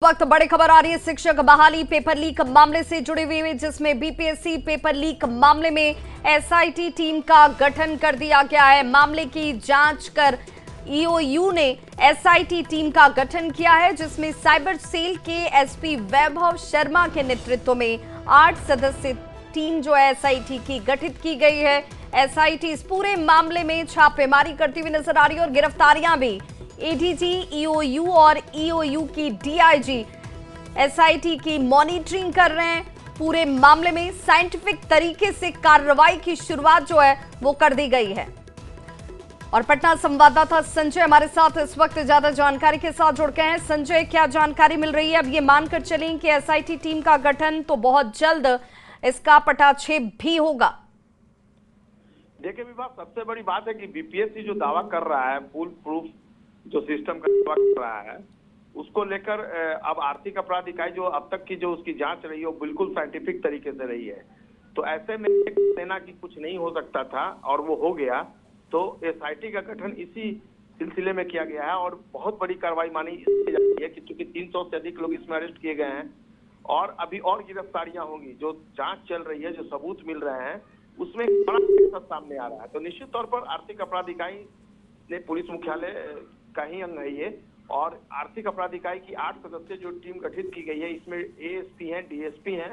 वक्त बड़ी खबर आ रही है शिक्षक बहाली पेपर लीक मामले से जुड़ी हुई, जिसमें बीपीएससी पेपर लीक मामले में एसआईटी टीम का गठन कर दिया गया है। मामले की जांच कर ईओयू ने एसआईटी टीम का गठन किया है, जिसमें साइबर सेल के एसपी वैभव शर्मा के नेतृत्व में 8 सदस्य टीम जो है एसआईटी की गठित की गई है। एसआईटी इस पूरे मामले में छापेमारी करती हुई नजर आ रही है और गिरफ्तारियां भी एडीजी, ईओयू और ईओयू की डीआईजी एसआईटी की मॉनिटरिंग कर रहे हैं। पूरे मामले में साइंटिफिक तरीके से कार्रवाई की शुरुआत जो है वो कर दी गई है। और पटना संवाददाता संजय हमारे साथ इस वक्त ज्यादा जानकारी के साथ जुड़ गए हैं। संजय, क्या जानकारी मिल रही है? अब ये मानकर चलें कि एसआईटी टीम का गठन तो बहुत जल्द इसका पटाक्षेप भी होगा। देखिए विभाग, सबसे बड़ी बात है कि बीपीएससी जो दावा कर रहा है, फुल प्रूफ जो सिस्टम का दावा कर रहा है, उसको लेकर अब आर्थिक अपराध इकाई जो अब तक की जो उसकी जांच रही है वो बिल्कुल साइंटिफिक तरीके से रही है। तो ऐसे में सेना की कुछ नहीं हो सकता था और वो हो गया। तो एसआईटी का गठन इसी सिलसिले में किया गया है और बहुत बड़ी कार्रवाई मानी इसलिए जा रही है कि चूंकि 300 से अधिक लोग इसमें अरेस्ट किए गए हैं और अभी और गिरफ्तारियां होंगी। जो जांच चल रही है, जो सबूत मिल रहे हैं, उसमें एक बड़ा सब सामने आ रहा है। तो निश्चित तौर पर आर्थिक अपराध इकाई ने पुलिस मुख्यालय का ही अंग है ये, और आर्थिक अपराध इकाई की 8 सदस्य जो टीम गठित की गई है, इसमें एएसपी हैं, डीएसपी हैं,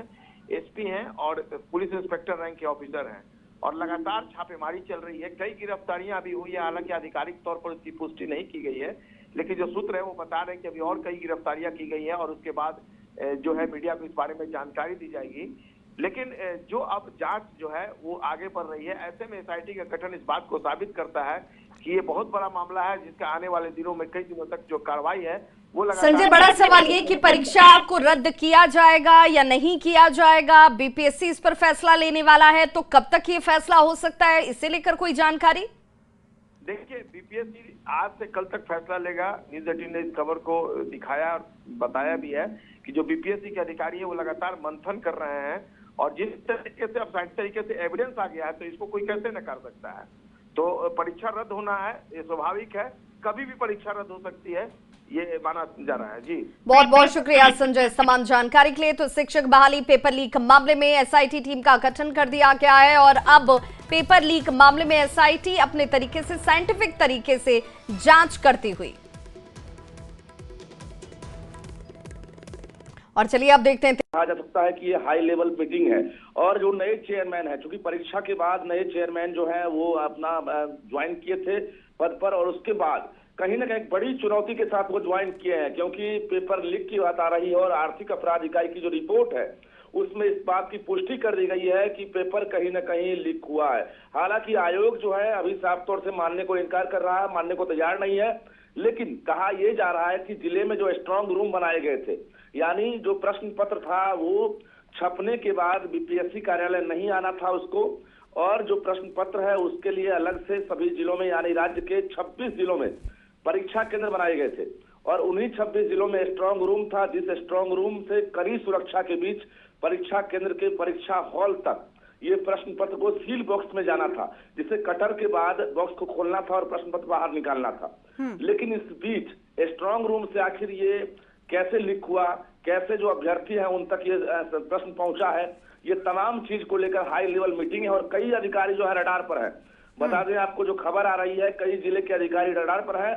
एसपी हैं और पुलिस इंस्पेक्टर रैंक के ऑफिसर हैं। और लगातार छापेमारी चल रही है। कई गिरफ्तारियां अभी हुई है, हालांकि आधिकारिक तौर पर उसकी पुष्टि नहीं की गई है, लेकिन जो सूत्र है वो बता रहे हैं कि अभी और कई गिरफ्तारियां की गई हैं और उसके बाद जो है मीडिया को इस बारे में जानकारी दी जाएगी। लेकिन जो अब जांच जो है वो आगे बढ़ रही है। ऐसे में एसआईटी का गठन इस बात को साबित करता है कि ये बहुत बड़ा मामला है, जिसका आने वाले दिनों में कई दिनों तक जो कार्रवाई है वो लगातार। संजय, बड़ा सवाल ये कि परीक्षा को रद्द किया जाएगा या नहीं किया जाएगा। बीपीएससी इस पर फैसला लेने वाला है, तो कब तक ये फैसला हो सकता है, इसे लेकर कोई जानकारी? देखिए, बीपीएससी आज से कल तक फैसला लेगा। न्यूज 18 ने इस खबर को दिखाया और बताया भी है कि जो बीपीएससी के अधिकारी है वो लगातार मंथन कर रहे हैं और जिस तरीके से अब साइंटिफिक तरीके से एविडेंस आ गया है तो इसको कोई कैसे न कर सकता है। तो परीक्षा रद्द होना है, ये स्वाभाविक है। कभी भी परीक्षा रद्द हो सकती है, ये माना जा रहा है। जी, बहुत बहुत शुक्रिया संजय तमाम जानकारी के लिए। तो शिक्षक बहाली पेपर लीक मामले में एसआईटी टीम का गठन कर दिया गया है और अब पेपर लीक मामले में एसआईटी अपने तरीके से साइंटिफिक तरीके से जांच करती हुई। और चलिए अब देखते हैं। कहा जा सकता है कि ये हाई लेवल मीटिंग है और जो नए चेयरमैन है, क्योंकि परीक्षा के बाद नए चेयरमैन जो है वो अपना ज्वाइन किए थे पद पर और उसके बाद कहीं ना कहीं बड़ी चुनौती के साथ वो ज्वाइन किए हैं, क्योंकि पेपर लीक की बात आ रही है और आर्थिक अपराध इकाई की जो रिपोर्ट है उसमें इस बात की पुष्टि कर दी गई है कि पेपर कहीं ना कहीं लीक हुआ है। हालांकि आयोग जो है अभी साफ तौर से मानने को इनकार कर रहा है, मानने को तैयार नहीं है, लेकिन कहा यह जा रहा है कि जिले में जो स्ट्रांग रूम बनाए गए थे, यानी जो प्रश्न पत्र था वो छपने के बाद बीपीएससी कार्यालय नहीं आना था उसको, और जो प्रश्न पत्र है उसके लिए अलग से सभी जिलों में यानी राज्य के 26 जिलों में परीक्षा केंद्र बनाए गए थे और उन्हीं 26 जिलों में स्ट्रांग रूम था, जिस स्ट्रांग रूम से कड़ी सुरक्षा के बीच परीक्षा केंद्र के परीक्षा हॉल तक ये प्रश्न पत्र को सील बॉक्स में जाना था, जिसे कटर के बाद बॉक्स को खोलना था और प्रश्न पत्र बाहर निकालना था। लेकिन इस बीच स्ट्रांग रूम से आखिर ये कैसे लीक हुआ, कैसे जो अभ्यर्थी हैं उन तक ये प्रश्न पहुंचा है, ये तमाम चीज को लेकर हाई लेवल मीटिंग है और कई अधिकारी जो है रडार पर है। बता दें आपको, जो खबर आ रही है, कई जिले के अधिकारी रडार पर है,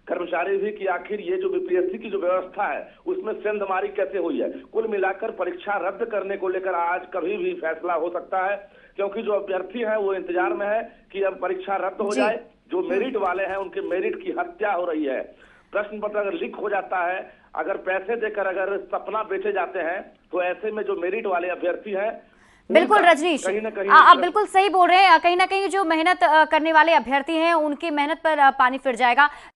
कर्मचारी भी, कि आखिर ये जो बीपीएससी की जो व्यवस्था है उसमें सेंधमारी कैसे हुई है। कुल मिलाकर परीक्षा रद्द करने को लेकर आज कभी भी फैसला हो सकता है, क्योंकि जो अभ्यर्थी हैं वो इंतजार में है कि अब परीक्षा रद्द हो जाए। जो मेरिट वाले हैं उनके मेरिट की हत्या हो रही है। प्रश्न पत्र अगर लीक हो जाता है, अगर पैसे देकर अगर सपना बेचे जाते हैं, तो ऐसे में जो मेरिट वाले अभ्यर्थी हैं, बिल्कुल रजनीश, आप बिल्कुल सही बोल रहे हैं। कहीं ना कहीं जो मेहनत करने वाले अभ्यर्थी हैं उनकी मेहनत पर पानी फिर जाएगा।